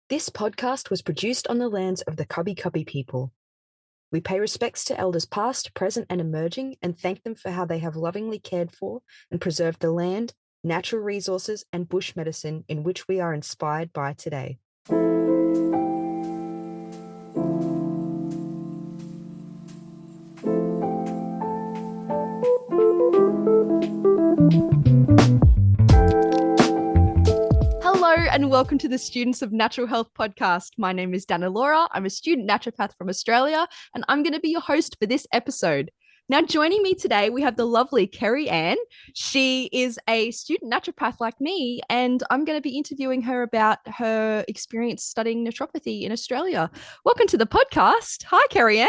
This podcast was produced on the lands of the Cubby Cubby people. We pay respects to elders past, present, and emerging, and thank them for how they have lovingly cared for and preserved the land, natural resources, and bush medicine in which we are inspired by today. Hello and welcome to the Students of Natural Health podcast. My name is Dana Laura. I'm a student naturopath from Australia, and I'm going to be your host for this episode. Now, joining me today, we have the lovely Kerri-Anne. She is a student naturopath like me, and I'm going to be interviewing her about her experience studying naturopathy in Australia. Welcome to the podcast. Hi, Kerri-Anne.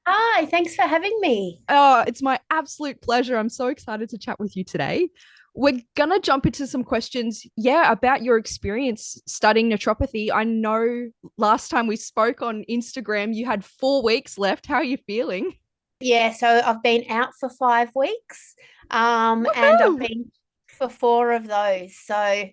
Hi, thanks for having me. Oh, it's my absolute pleasure. I'm so excited to chat with you today. We're going to jump into some questions, about your experience studying naturopathy. I know last time we spoke on Instagram, you had 4 weeks left. How are you feeling? Yeah, so I've been out for 5 weeks, and I've Woohoo! been for four of those. So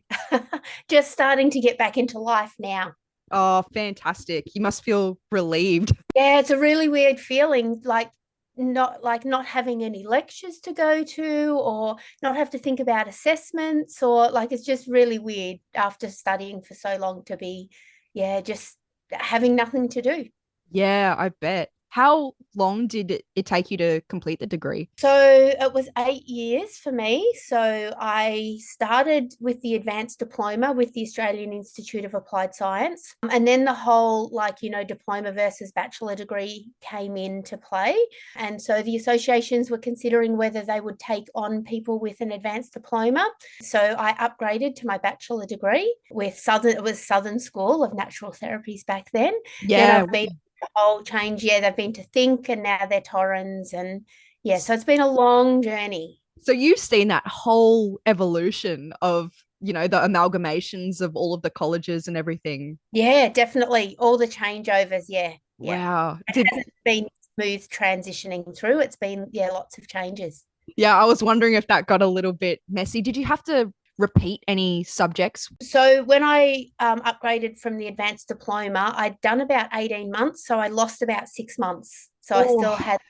just starting to get back into life now. Oh, fantastic. You must feel relieved. Yeah, it's a really weird feeling, like not having any lectures to go to or not have to think about assessments or like it's just really weird after studying for so long to be, yeah, just having nothing to do. Yeah, I bet. How long did it take you to complete the degree? So it was 8 years for me. So I started with the advanced diploma with the Australian Institute of Applied Science. And then the whole, diploma versus bachelor degree came into play. And so the associations were considering whether they would take on people with an advanced diploma. So I upgraded to my bachelor degree with it was Southern School of Natural Therapies back then. Then Yeah. I've been whole change. Yeah, they've been to Think and now they're Torrens. And yeah, so it's been a long journey. So you've seen that whole evolution of, the amalgamations of all of the colleges and everything. Yeah, definitely. All the changeovers. Yeah, yeah. Wow. It hasn't been smooth transitioning through. It's been, yeah, lots of changes. Yeah, I was wondering if that got a little bit messy. Did you have to repeat any subjects? So when I upgraded from the advanced diploma, I'd done about 18 months. So I lost about 6 months. So I still Oh, had,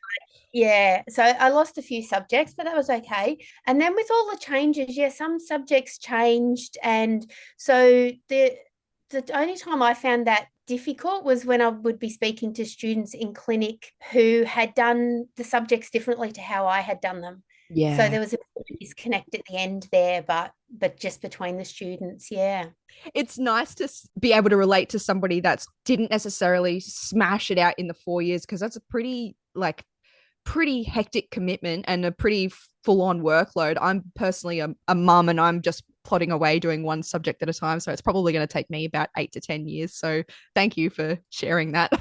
yeah. So I lost a few subjects, but that was okay. And then with all the changes, yeah, some subjects changed. And so the only time I found that difficult was when I would be speaking to students in clinic who had done the subjects differently to how I had done them. So yeah. there was a disconnect at the end there, but just between the students, yeah. It's nice to be able to relate to somebody that's didn't necessarily smash it out in the 4 years, because that's a pretty hectic commitment and a pretty full-on workload. I'm personally a mum, and I'm just plodding away doing one subject at a time, so it's probably going to take me about 8 to 10 years. So thank you for sharing that.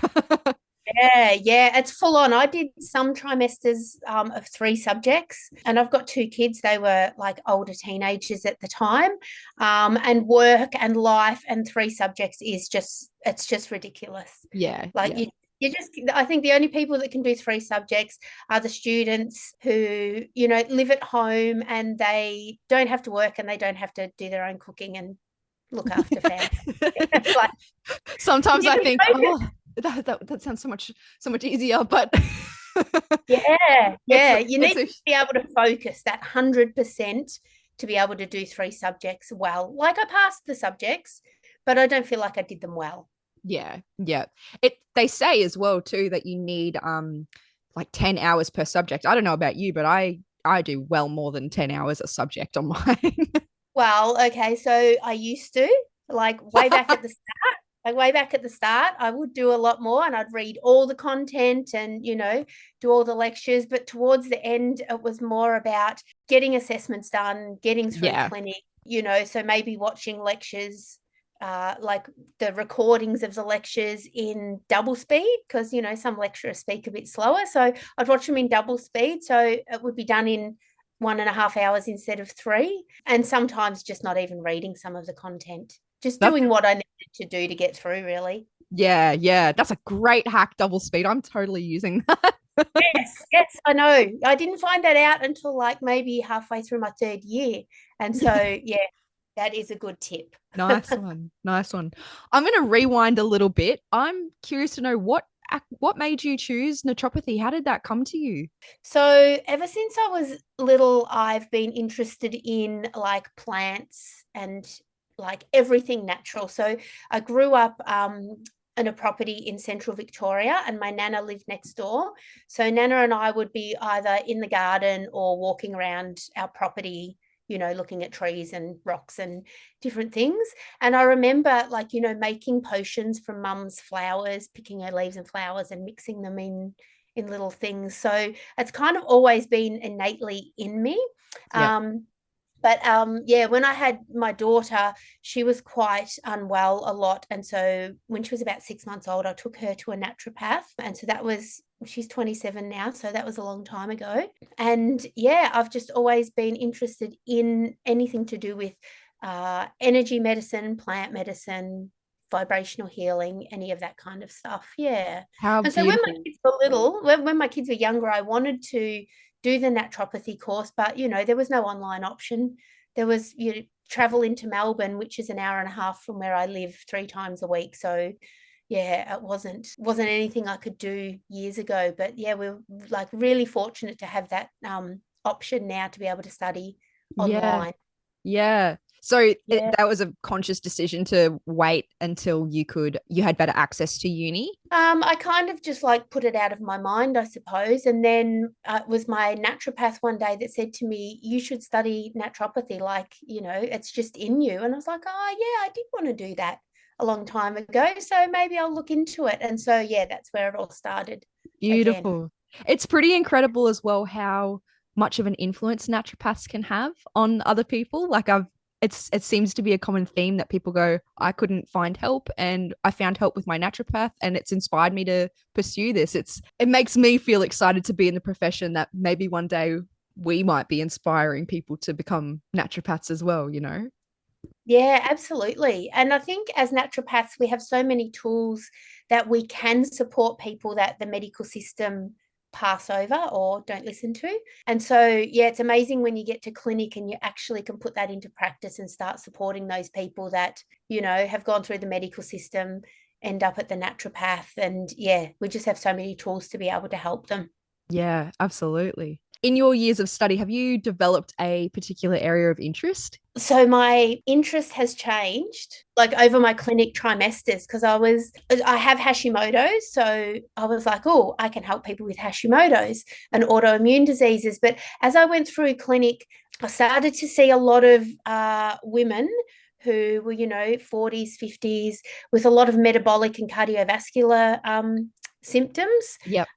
Yeah, yeah, it's full on. I did some trimesters of three subjects, and I've got two kids. They were like older teenagers at the time, and work and life and three subjects is it's just ridiculous. Yeah, Like yeah. you just, I think the only people that can do three subjects are the students who, live at home and they don't have to work and they don't have to do their own cooking and look after family. It's like, Sometimes you I can think, focus. oh, that sounds so much easier, but Yeah, it's yeah. You it's need a to be able to focus that 100% to be able to do three subjects well. Like I passed the subjects, but I don't feel like I did them well. yeah, yeah. It they say as well too that you need like 10 hours per subject. I don't know about you, but I do well more than 10 hours a subject on mine. Well, okay, so I used to, like way back at the start, I would do a lot more and I'd read all the content and, do all the lectures. But towards the end, it was more about getting assessments done, getting through Yeah. clinic, so maybe watching lectures, like the recordings of the lectures in double speed, because, some lecturers speak a bit slower. So I'd watch them in double speed. So it would be done in 1.5 hours instead of three. And sometimes just not even reading some of the content, just That's doing what I needed to do to get through, really. yeah, yeah. That's a great hack, double speed. I'm totally using that. Yes, yes, I know. I didn't find that out until like maybe halfway through my third year. And so, yeah, that is a good tip. Nice one. Nice one. I'm going to rewind a little bit. I'm curious to know what made you choose naturopathy? How did that come to you? So ever since I was little, I've been interested in like plants and like everything natural. So I grew up in a property in central Victoria, and my nana lived next door. So nana and I would be either in the garden or walking around our property, looking at trees and rocks and different things. And I remember like, making potions from mum's flowers, picking her leaves and flowers and mixing them in little things. So it's kind of always been innately in me. Yep. But yeah, when I had my daughter, she was quite unwell a lot. And so when she was about 6 months old, I took her to a naturopath. And so she's 27 now. So that was a long time ago. And yeah, I've just always been interested in anything to do with energy medicine, plant medicine, vibrational healing, any of that kind of stuff. Yeah. How And so when my beautiful. kids were little, when my kids were younger, I wanted to do the naturopathy course, but there was no online option. There was travel into Melbourne, which is an hour and a half from where I live 3 times a week. So yeah, it wasn't anything I could do years ago. But yeah, we're like really fortunate to have that option now to be able to study Yeah. online. Yeah. So Yeah. that was a conscious decision to wait until you had better access to uni. I kind of just like put it out of my mind, I suppose. And then it was my naturopath one day that said to me, you should study naturopathy. Like, it's just in you. And I was like, oh, yeah, I did want to do that a long time ago. So maybe I'll look into it. And so, yeah, that's where it all started again. Beautiful. It's pretty incredible as well how much of an influence naturopaths can have on other people. Like it seems to be a common theme that people go, I couldn't find help and I found help with my naturopath and it's inspired me to pursue this. It makes me feel excited to be in the profession that maybe one day we might be inspiring people to become naturopaths as well, you know? Yeah, absolutely. And I think as naturopaths, we have so many tools that we can support people that the medical system pass over or don't listen to. And so, yeah, it's amazing when you get to clinic and you actually can put that into practice and start supporting those people that, have gone through the medical system, end up at the naturopath. And yeah, we just have so many tools to be able to help them. Yeah, absolutely. In your years of study, have you developed a particular area of interest? So my interest has changed like over my clinic trimesters because I have Hashimoto's. So I was like, oh, I can help people with Hashimoto's and autoimmune diseases. But as I went through clinic, I started to see a lot of women who were, 40s, 50s with a lot of metabolic and cardiovascular symptoms Yep.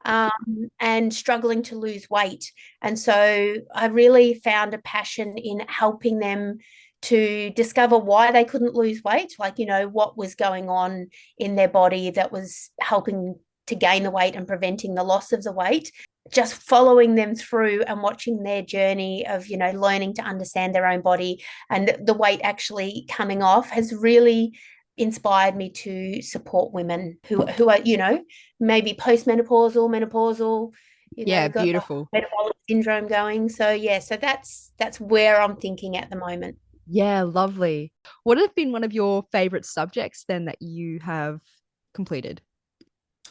and struggling to lose weight. And so I really found a passion in helping them to discover why they couldn't lose weight, like, what was going on in their body that was helping to gain the weight and preventing the loss of the weight. Just following them through and watching their journey of, learning to understand their own body and the weight actually coming off has really inspired me to support women who are, maybe postmenopausal, menopausal, Yeah, got the beautiful. metabolic syndrome going. So yeah, so that's where I'm thinking at the moment. Yeah, lovely. What have been one of your favorite subjects then that you have completed?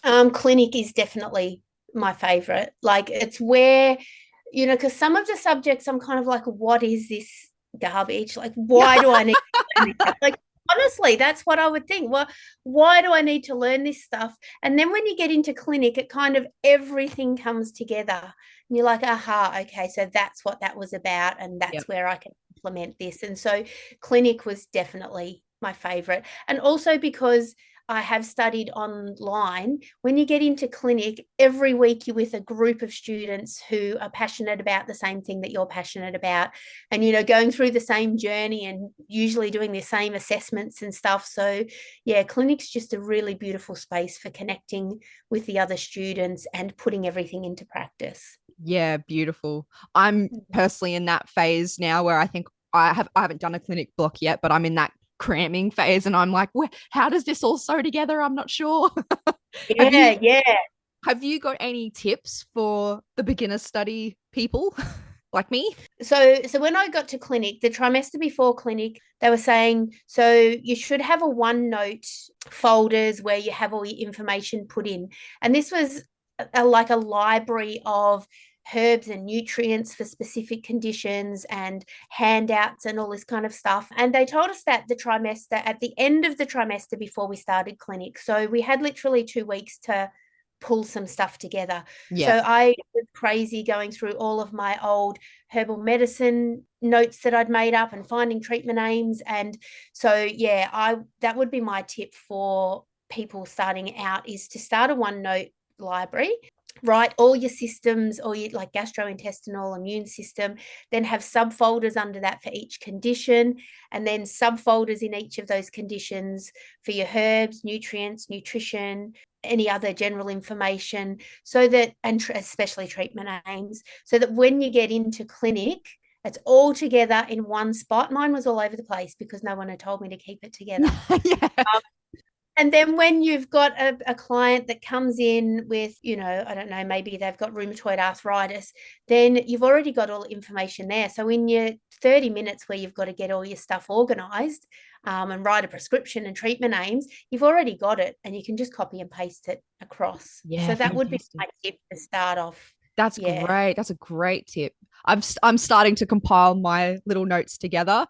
Clinic is definitely my favorite. Like it's where, because some of the subjects I'm kind of like, what is this garbage? Like, why do I need to learn this? Like, honestly, that's what I would think. Well, why do I need to learn this stuff? And then when you get into clinic, it kind of everything comes together. And you're like, aha, okay, so that's what that was about. And Yep. that's where I can implement this. And so clinic was definitely my favorite. And also because I have studied online. When you get into clinic, every week you're with a group of students who are passionate about the same thing that you're passionate about, and going through the same journey and usually doing the same assessments and stuff. So yeah, clinic's just a really beautiful space for connecting with the other students and putting everything into practice. Yeah, beautiful. I'm personally in that phase now where I think I haven't done a clinic block yet, but I'm in that cramming phase and I'm like, how does this all sew together? I'm not sure. have Yeah. have you got any tips for the beginner study people? like me? So when I got to clinic, the trimester before clinic, they were saying, so you should have a OneNote folders where you have all your information put in. And this was like a library of herbs and nutrients for specific conditions and handouts and all this kind of stuff. And they told us that the trimester, at the end of the trimester before we started clinic. So we had literally 2 weeks to pull some stuff together. Yeah. So I was crazy going through all of my old herbal medicine notes that I'd made up and finding treatment names. And so, yeah, that would be my tip for people starting out, is to start a OneNote library, write all your systems, or your like gastrointestinal, immune system, then have subfolders under that for each condition, and then subfolders in each of those conditions for your herbs, nutrients, nutrition, any other general information, so that, and especially treatment names, so that when you get into clinic, it's all together in one spot. Mine was all over the place because no one had told me to keep it together. Yeah. And then when you've got a client that comes in with, I don't know, maybe they've got rheumatoid arthritis, then you've already got all the information there. So in your 30 minutes where you've got to get all your stuff organized, and write a prescription and treatment names, you've already got it, and you can just copy and paste it across. Yeah, so that would be fantastic. my tip to start off. That's Yeah. great. That's a great tip. I'm starting to compile my little notes together.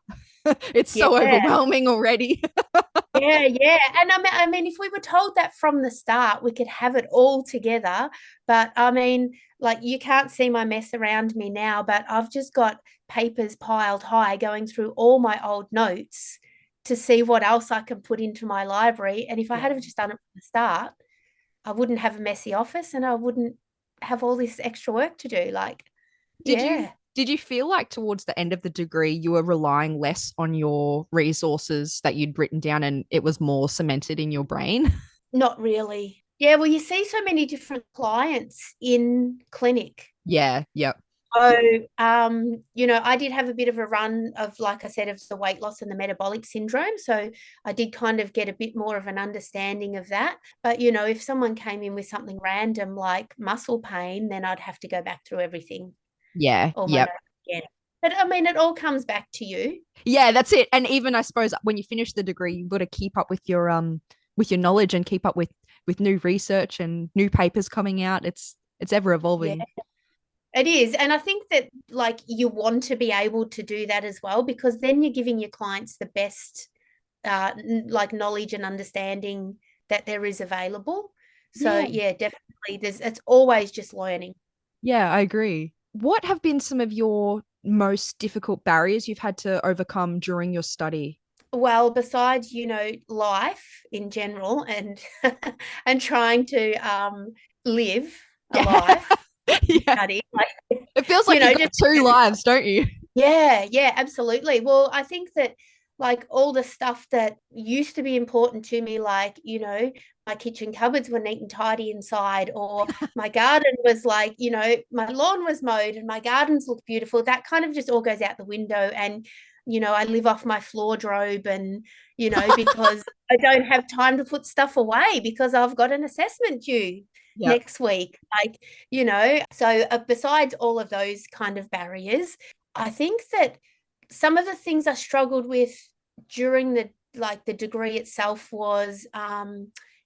It's so Yeah. overwhelming already. Yeah. And I mean, if we were told that from the start, we could have it all together. But I mean, like, you can't see my mess around me now, but I've just got papers piled high going through all my old notes to see what else I can put into my library. And if I had have just done it from the start, I wouldn't have a messy office and I wouldn't have all this extra work to do. Like, Did you yeah. did you feel like towards the end of the degree you were relying less on your resources that you'd written down and it was more cemented in your brain? Not really. Yeah, well, you see so many different clients in clinic. Yeah, yep. So, I did have a bit of a run of, like I said, of the weight loss and the metabolic syndrome. So I did kind of get a bit more of an understanding of that. But, if someone came in with something random like muscle pain, then I'd have to go back through everything, Yeah, all my yep. notes again. But I mean, it all comes back to you. Yeah, that's it. And even I suppose when you finish the degree, you've got to keep up with your knowledge and keep up with new research and new papers coming out. It's ever Yeah. evolving. It is. And I think that, like, you want to be able to do that as well, because then you're giving your clients the best like knowledge and understanding that there is available. So Yeah. yeah, definitely it's always just learning. Yeah, I agree. What have been some of your most difficult barriers you've had to overcome during your study? Well, besides, life in general, and and trying to live a Yeah. life, Yeah. study, like, It feels like you've got just two lives, don't you? yeah, absolutely. Well, I think that, like, all the stuff that used to be important to me, like, my kitchen cupboards were neat and tidy inside, or my garden was like, my lawn was mowed and my gardens look beautiful. That kind of just all goes out the window. And, I live off my floor drobe, and, because I don't have time to put stuff away because I've got an assessment due Yeah. next week. Like, so besides all of those kind of barriers, I think that some of the things I struggled with during the degree itself was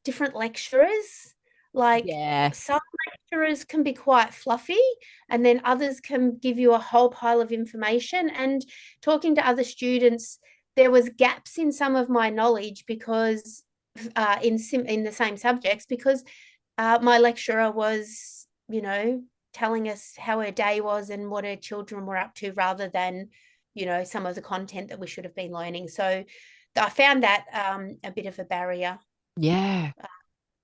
different lecturers. Like, Yeah. some lecturers can be quite fluffy, and then others can give you a whole pile of information. And talking to other students, there was gaps in some of my knowledge because in the same subjects, because my lecturer was, telling us how her day was and what her children were up to, rather than, some of the content that we should have been learning. So I found that a bit of a barrier, Yeah.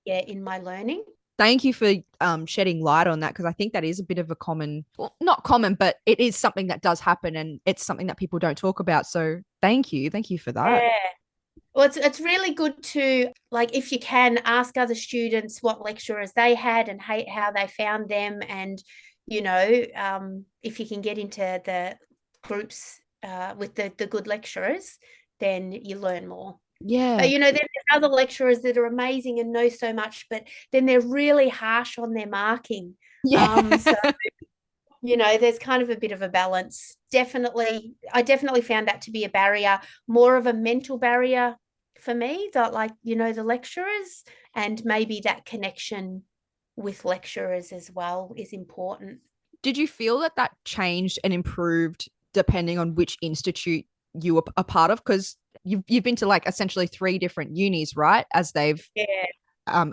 yeah, in my learning. Thank you for shedding light on that because I think that is a bit of a common, well, not common, but it is something that does happen and it's something that people don't talk about. So thank you for that. Yeah. Well, it's really good to, like, if you can, ask other students what lecturers they had and how they found them. And, if you can get into the groups with the good lecturers, then you learn more. But, Yeah. there's other lecturers that are amazing and know so much, but then they're really harsh on their marking. Yeah. So there's kind of a bit of a balance. Definitely, I definitely found that to be a barrier, more of a mental barrier for me, that like, the lecturers, and maybe that connection with lecturers as well is important. Did you feel that that changed and improved depending on which institute you were a part of? Because you've been to like essentially three different unis, right? As they've Yeah.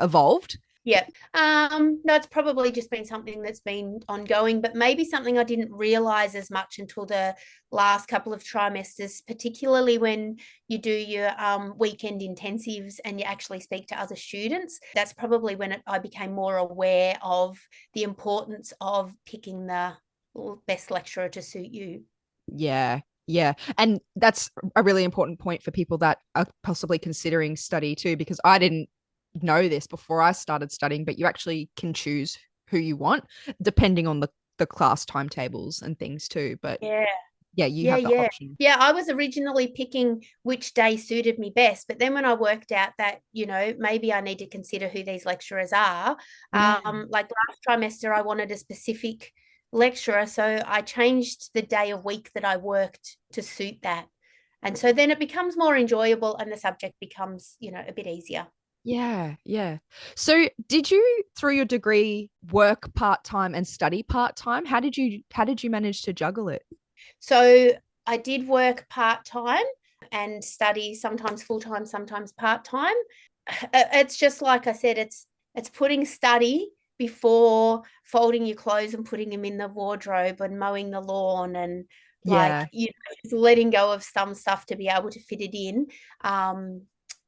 evolved. Yeah. No, it's probably just been something that's been ongoing, but maybe something I didn't realize as much until the last couple of trimesters, particularly when you do your weekend intensives and you actually speak to other students. That's probably when I became more aware of the importance of picking the best lecturer to suit you. Yeah. Yeah. And that's a really important point for people that are possibly considering study too, because I didn't know this before I started studying, but you actually can choose who you want depending on the class timetables and things too. But Yeah. yeah, you Yeah, have that yeah. option. Yeah, I was originally picking which day suited me best, but then when I worked out that, maybe I need to consider who these lecturers are, Yeah. like last trimester, I wanted a specific lecturer, so I changed the day of week that I worked to suit that. And so then it becomes more enjoyable and the subject becomes, a bit easier. Yeah, yeah. So did you through your degree work part-time and study part-time? How did you manage to juggle it? So I did work part-time and study sometimes full-time, sometimes part-time. It's just like I said, it's putting study before folding your clothes and putting them in the wardrobe and mowing the lawn and like, Yeah. just letting go of some stuff to be able to fit it in,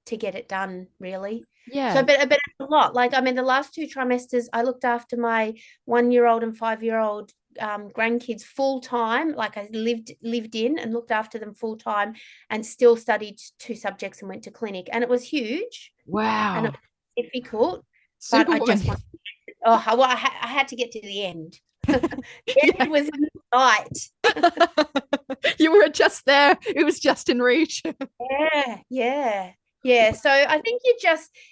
to get it done, really. So, Yeah. but it's a lot. Like, I mean, the last two trimesters, I looked after my 1-year-old and 5-year-old grandkids full time. Like, I lived in and looked after them full time, and still studied two subjects and went to clinic. And it was huge and it Wow. was difficult, but I Superwoman. just wanted. Oh, I had to get to the end. The Yeah. end was in sight. You were just there. It was just in reach. Yeah, yeah, yeah. So I think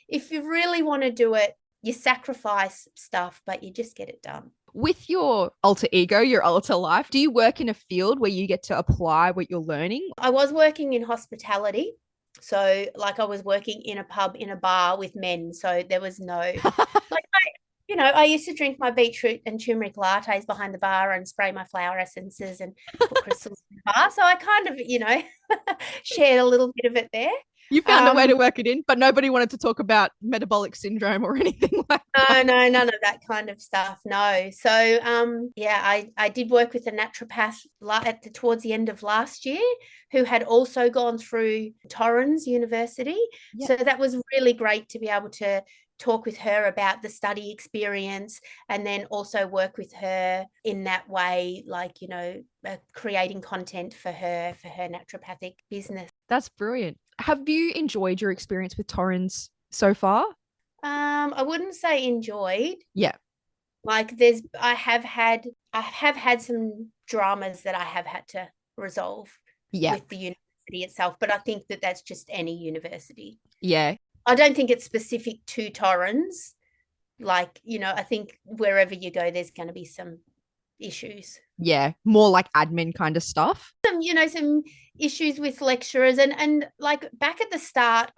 if you really want to do it, you sacrifice stuff, but you just get it done. With your alter ego, your alter life, do you work in a field where you get to apply what you're learning? I was working in hospitality. So, like, I was working in a pub, in a bar with men. So there was no, like, I used to drink my beetroot and turmeric lattes behind the bar and spray my flower essences and put crystals in the bar. So I kind of, shared a little bit of it there. You found a way Um, to work it in, but nobody wanted to talk about metabolic syndrome or anything like that. no, none of that kind of stuff. No. So, yeah, I did work with a naturopath towards the end of last year, who had also gone through Torrens University. Yeah. So that was really great to be able to talk with her about the study experience, and then also work with her in that way, like, creating content for her naturopathic business. That's brilliant. Have you enjoyed your experience with Torrens so far? I wouldn't say enjoyed. Yeah. Like, I have had some dramas that I have had to resolve Yeah. with the university itself, but I think that that's just any university. Yeah. I don't think it's specific to Torrens. Like, I think wherever you go, there's going to be some issues. Yeah. More like admin kind of stuff. Some issues with lecturers, and like back at the start,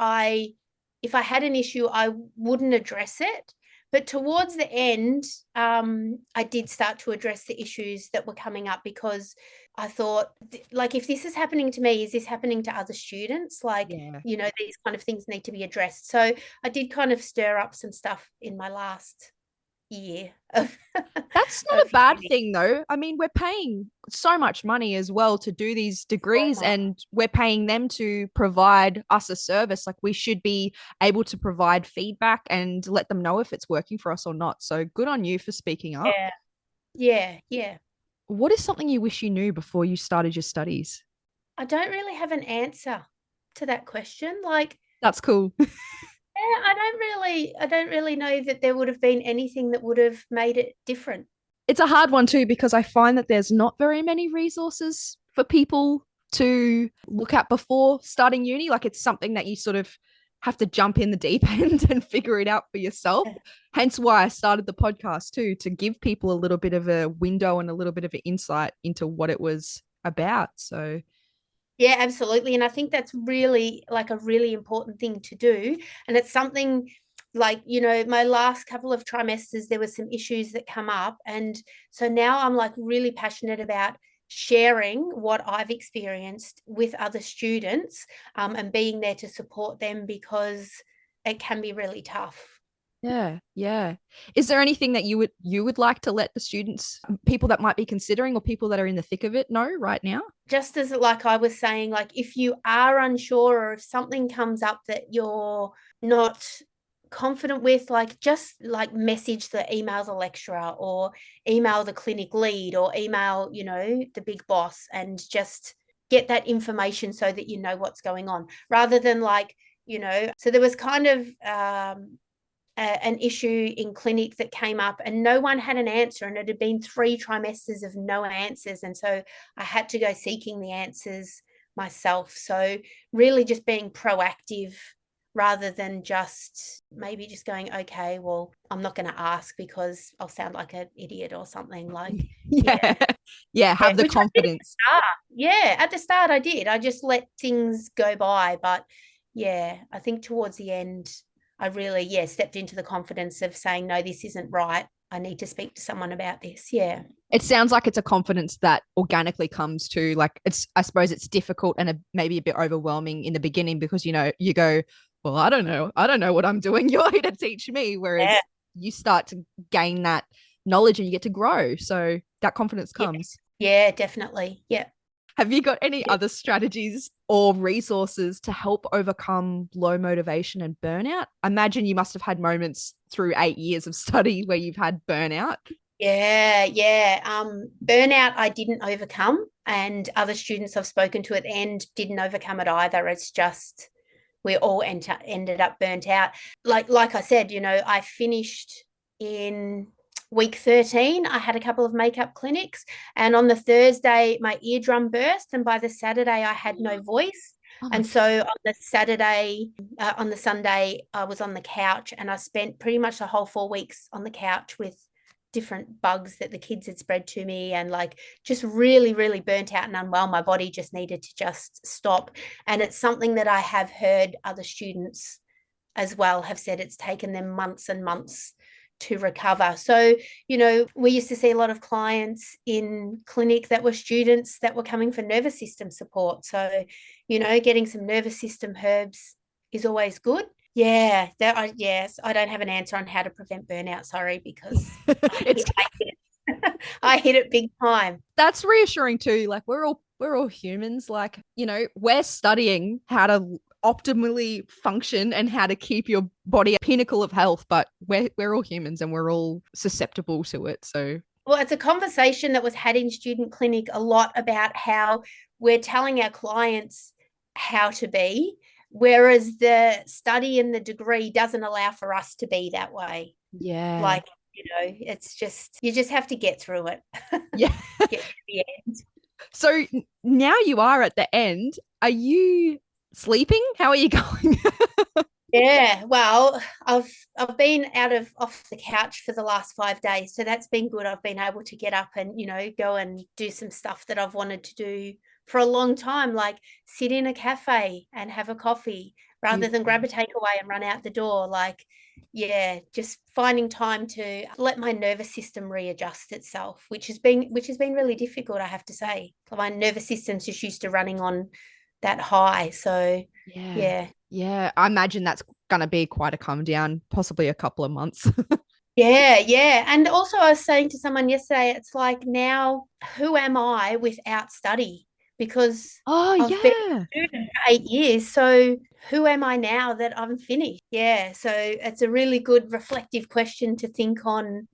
if I had an issue, I wouldn't address it. But towards the end, I did start to address the issues that were coming up, because I thought, like, if this is happening to me, is this happening to other students? Like, Yeah. these kind of things need to be addressed. So I did kind of stir up some stuff in my last year of That's not a of bad uni. thing, though. I mean, we're paying so much money as well to do these degrees, and we're paying them to provide us a service. Like, we should be able to provide feedback and let them know if it's working for us or not. So, good on you for speaking up. Yeah, yeah, yeah. What is something you wish you knew before you started your studies? I don't really have an answer to that question. Like, That's cool. yeah, I don't really know that there would have been anything that would have made it different. It's a hard one too, because I find that there's not very many resources for people to look at before starting uni. Like, it's something that you sort of have to jump in the deep end and figure it out for yourself. Hence why I started the podcast too, to give people a little bit of a window and a little bit of an insight into what it was about. So yeah, absolutely. And I think that's really like a really important thing to do. And it's something like, my last couple of trimesters, there were some issues that come up. And so now I'm like really passionate about sharing what I've experienced with other students, and being there to support them, because it can be really tough. yeah, yeah. Is there anything that you would like to let the students, people that might be considering or people that are in the thick of it, know right now? Just as like I was saying, like if you are unsure or if something comes up that you're not confident with, like just like email the lecturer or email the clinic lead or email, the big boss, and just get that information so that you know what's going on, rather than like, so there was kind of an issue in clinic that came up and no one had an answer, and it had been 3 trimesters of no answers, and so I had to go seeking the answers myself. So really just being proactive rather than just maybe just going, okay, well, I'm not going to ask because I'll sound like an idiot or something. Like Yeah. Yeah, have the which I did at the confidence. start. Yeah, at the start I did. I just let things go by, but yeah, I think towards the end I really, stepped into the confidence of saying, no, this isn't right. I need to speak to someone about this. Yeah. It sounds like it's a confidence that organically comes to, like, I suppose it's difficult and maybe a bit overwhelming in the beginning because, you go, well, I don't know what I'm doing. You're here to teach me. Whereas Yeah. you start to gain that knowledge and you get to grow. So that confidence Yeah. comes. Yeah, definitely. Yeah. Have you got any other strategies or resources to help overcome low motivation and burnout? I imagine you must have had moments through 8 years of study where you've had burnout. Yeah, yeah. Burnout I didn't overcome, and other students I've spoken to at the end didn't overcome it either. It's just we all ended up burnt out. Like I said, I finished in week 13. I had a couple of makeup clinics, and on the Thursday my eardrum burst, and by the Saturday I had no voice. Oh my And so on the Sunday, I was on the couch, and I spent pretty much the whole 4 weeks on the couch with different bugs that the kids had spread to me, and like just really, really burnt out and unwell. My body just needed to just stop. And it's something that I have heard other students as well have said it's taken them months and months to recover. So, we used to see a lot of clients in clinic that were students that were coming for nervous system support. So, getting some nervous system herbs is always good. Yeah, yes, I don't have an answer on how to prevent burnout, sorry, because it's I hit it big time. that's reassuring too. Like we're all humans. Like, we're studying how to optimally function and how to keep your body at pinnacle of health, but we're all humans and we're all susceptible to it. So Well, it's a conversation that was had in student clinic a lot about how we're telling our clients how to be, whereas the study and the degree doesn't allow for us to be that way. yeah. Like, it's just, you just have to get through it. Yeah. Get to the end. So now you are at the end. Are you sleeping? How are you going? Yeah, well, I've been off the couch for the last 5 days, so that's been good. I've been able to get up and go and do some stuff that I've wanted to do for a long time, like sit in a cafe and have a coffee rather than grab a takeaway and run out the door. Like, yeah, just finding time to let my nervous system readjust itself, which has been really difficult, I have to say. My nervous system's just used to running on that high, so Yeah. yeah. Yeah. I imagine that's going to be quite a come down, possibly a couple of months. Yeah, yeah. And also, I was saying to someone yesterday, it's like, now, who am I without study? Because Oh, I've been yeah. a student for 8 years. So who am I now that I'm finished? Yeah. So it's a really good reflective question to think on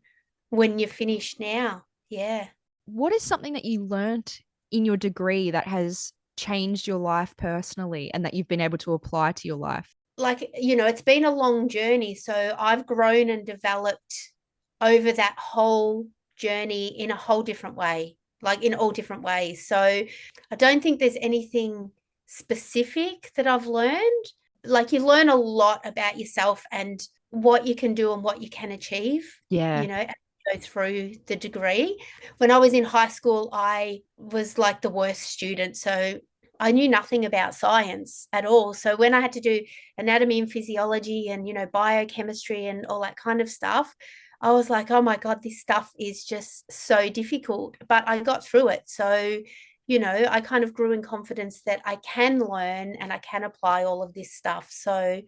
when you're finished now. Yeah. What is something that you learnt in your degree that has changed your life personally and that you've been able to apply to your life? Like, it's been a long journey. So I've grown and developed over that whole journey in a whole different way, like in all different ways. So I don't think there's anything specific that I've learned. like you learn a lot about yourself and what you can do and what you can achieve, Yeah. as you go through the degree. When I was in high school, I was like the worst student. So I knew nothing about science at all. So when I had to do anatomy and physiology and, biochemistry and all that kind of stuff, I was like, oh my God, this stuff is just so difficult. But I got through it. So, I kind of grew in confidence that I can learn and I can apply all of this stuff. So,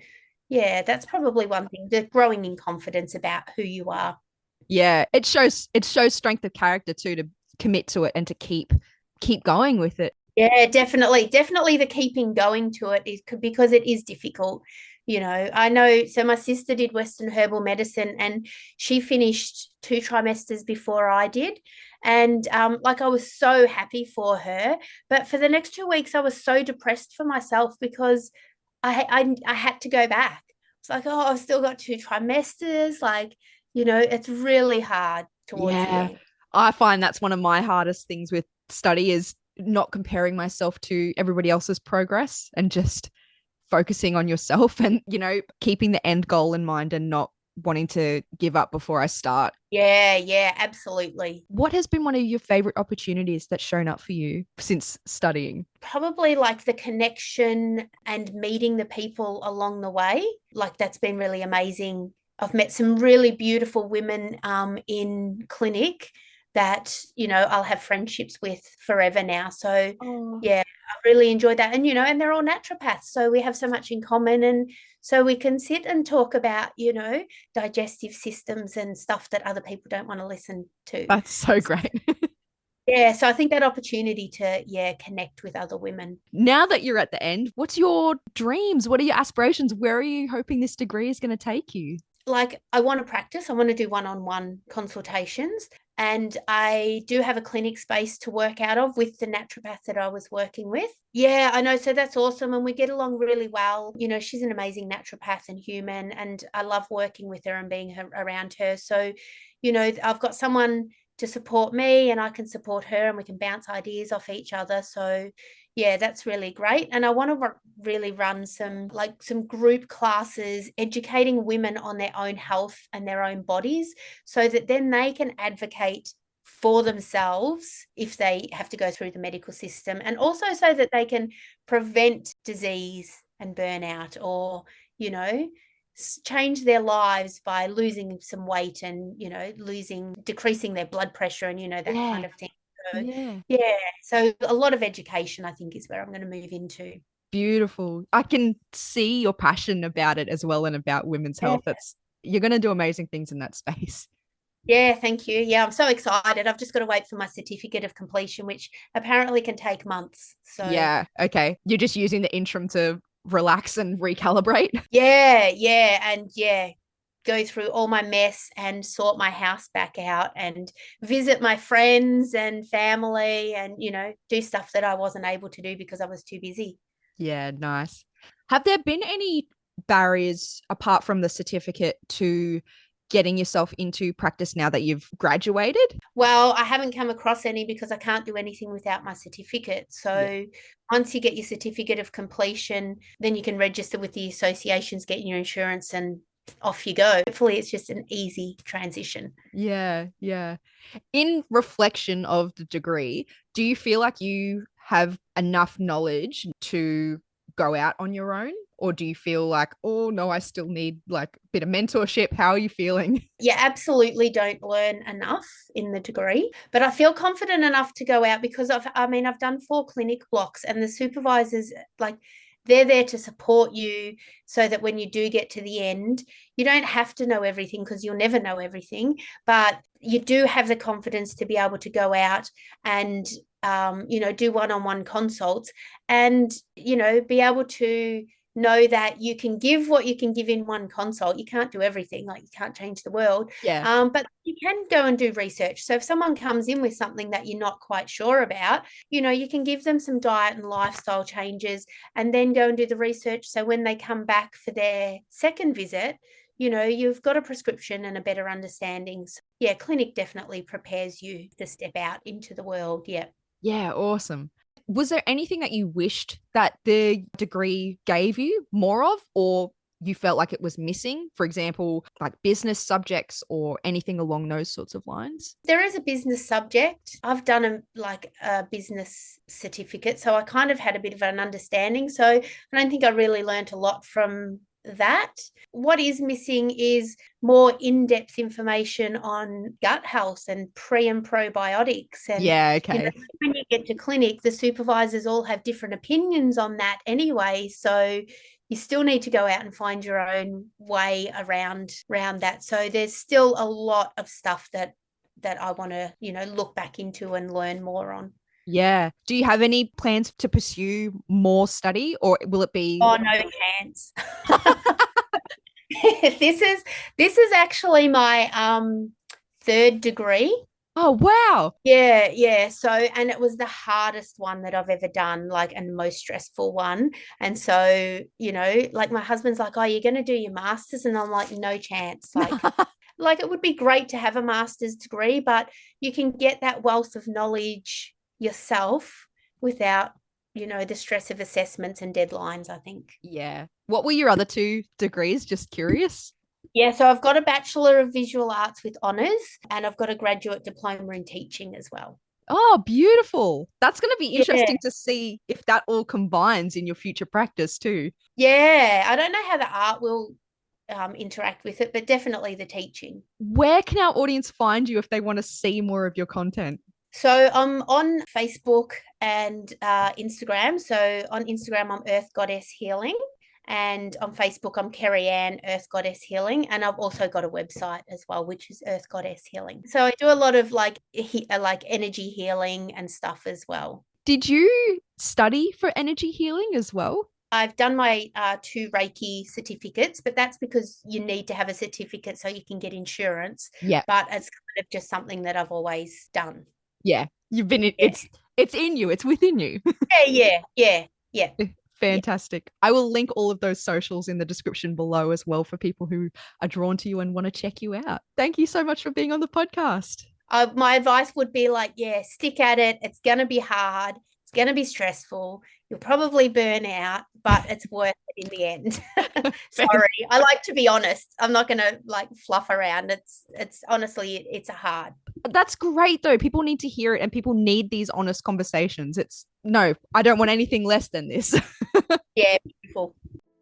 yeah, that's probably one thing, the growing in confidence about who you are. Yeah. It shows strength of character too, to commit to it and to keep going with it. Yeah, definitely. Definitely the keeping going to it is because it is difficult. I know. So my sister did Western herbal medicine and she finished 2 trimesters before I did. And like I was so happy for her. But for the next 2 weeks, I was so depressed for myself because I had to go back. It's like, oh, I've still got 2 trimesters. Like, it's really hard towards the Yeah. end. I find that's one of my hardest things with study is not comparing myself to everybody else's progress and just focusing on yourself and, keeping the end goal in mind and not wanting to give up before I start. Yeah, yeah, absolutely. What has been one of your favorite opportunities that's shown up for you since studying? Probably like the connection and meeting the people along the way. Like that's been really amazing. I've met some really beautiful women in clinic that, I'll have friendships with forever now. So Oh, yeah, I really enjoyed that. And they're all naturopaths. So we have so much in common. And so we can sit and talk about, digestive systems and stuff that other people don't want to listen to. that's so great. Yeah, so I think that opportunity to, yeah, connect with other women. Now that you're at the end, what's your dreams? What are your aspirations? Where are you hoping this degree is going to take you? Like, I want to practice, I want to do one-on-one consultations. And I do have a clinic space to work out of with the naturopath that I was working with. Yeah, I know. So that's awesome. And we get along really well. She's an amazing naturopath and human. And I love working with her and being around her. So, I've got someone to support me and I can support her and we can bounce ideas off each other. So yeah, that's really great. And I want to really run some group classes educating women on their own health and their own bodies so that then they can advocate for themselves if they have to go through the medical system, and also so that they can prevent disease and burnout, or change their lives by losing some weight and decreasing their blood pressure and that Yeah. kind of thing. So Yeah. yeah, so a lot of education I think is where I'm going to move into. Beautiful. I can see your passion about it as well and about women's Yeah. health. That's You're going to do amazing things in that space. Yeah, thank you. Yeah, I'm so excited. I've just got to wait for my certificate of completion, which apparently can take months. So Yeah. Okay. You're just using the interim to relax and recalibrate. yeah, go through all my mess and sort my house back out and visit my friends and family and do stuff that I wasn't able to do because I was too busy. Yeah. Nice. Have there been any barriers apart from the certificate to getting yourself into practice now that you've graduated? Well, I haven't come across any because I can't do anything without my certificate. Yeah. So once you get your certificate of completion, then you can register with the associations, get your insurance, and off you go. Hopefully, it's just an easy transition. Yeah. Yeah. In reflection of the degree, do you feel like you have enough knowledge to go out on your own? Or do you feel like, oh no, I still need like a bit of mentorship? How are you feeling? You absolutely don't learn enough in the degree, but I feel confident enough to go out because I've done 4 clinic blocks and the supervisors, like, they're there to support you so that when you do get to the end, you don't have to know everything because you'll never know everything, but you do have the confidence to be able to go out and do one-on-one consults and be able to know that you can give what you can give in one consult. You can't do everything, like you can't change the world, Yeah. but you can go and do research. So if someone comes in with something that you're not quite sure about, you can give them some diet and lifestyle changes and then go and do the research. So when they come back for their second visit, you've got a prescription and a better understanding. So, yeah, clinic definitely prepares you to step out into the world. Yeah. Yeah. Awesome. Was there anything that you wished that the degree gave you more of, or you felt like it was missing? For example, like business subjects or anything along those sorts of lines? There is a business subject. I've done a business certificate, so I kind of had a bit of an understanding. So I don't think I really learned a lot from that. What is missing is more in-depth information on gut health and pre and probiotics. And Okay. when you get to clinic, the supervisors all have different opinions on that anyway. So you still need to go out and find your own way around that. So there's still a lot of stuff that I want to, look back into and learn more on. Yeah. Do you have any plans to pursue more study, or will it be? Oh, no chance. This is actually my third degree. Oh, wow. Yeah. So, and it was the hardest one that I've ever done, and the most stressful one. And so, my husband's like, oh, you're going to do your master's? And I'm like, no chance. It would be great to have a master's degree, but you can get that wealth of knowledge yourself without, the stress of assessments and deadlines, I think. Yeah. What were your other two degrees? Just curious. Yeah, so I've got a Bachelor of Visual Arts with honours, and I've got a graduate diploma in teaching as well. Oh, beautiful. That's going to be interesting to see if that all combines in your future practice too. Yeah, I don't know how the art will interact with it, but definitely the teaching. Where can our audience find you if they want to see more of your content? So I'm on Facebook and Instagram. So on Instagram, I'm Earth Goddess Healing. And on Facebook, I'm Kerri-Anne, Earth Goddess Healing. And I've also got a website as well, which is Earth Goddess Healing. So I do a lot of energy healing and stuff as well. Did you study for energy healing as well? I've done my 2 Reiki certificates, but that's because you need to have a certificate so you can get insurance. Yeah. But it's kind of just something that I've always done. Yeah. You've been, it's in you. It's within you. Yeah. Fantastic. Yeah. I will link all of those socials in the description below as well for people who are drawn to you and want to check you out. Thank you so much for being on the podcast. My advice would be stick at it. It's going to be hard. It's going to be stressful. You'll probably burn out, but it's worth it in the end. Sorry. I like to be honest. I'm not going to fluff around. It's honestly, it's hard. That's great though. People need to hear it and people need these honest conversations. No, I don't want anything less than this. Yeah, beautiful.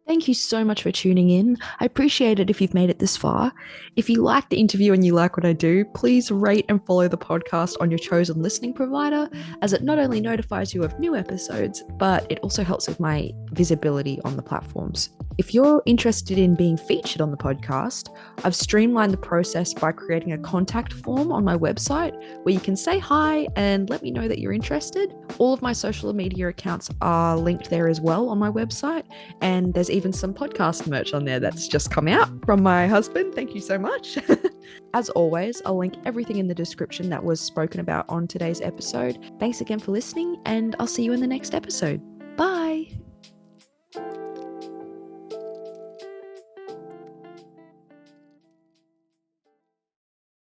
Thank you so much for tuning in. I appreciate it if you've made it this far. If you like the interview and you like what I do, please rate and follow the podcast on your chosen listening provider, as it not only notifies you of new episodes, but it also helps with my visibility on the platforms. If you're interested in being featured on the podcast, I've streamlined the process by creating a contact form on my website where you can say hi and let me know that you're interested. All of my social media accounts are linked there as well on my website, and there's even some podcast merch on there that's just come out from my husband. Thank you so much. As always, I'll link everything in the description that was spoken about on today's episode. Thanks again for listening, and I'll see you in the next episode. Bye.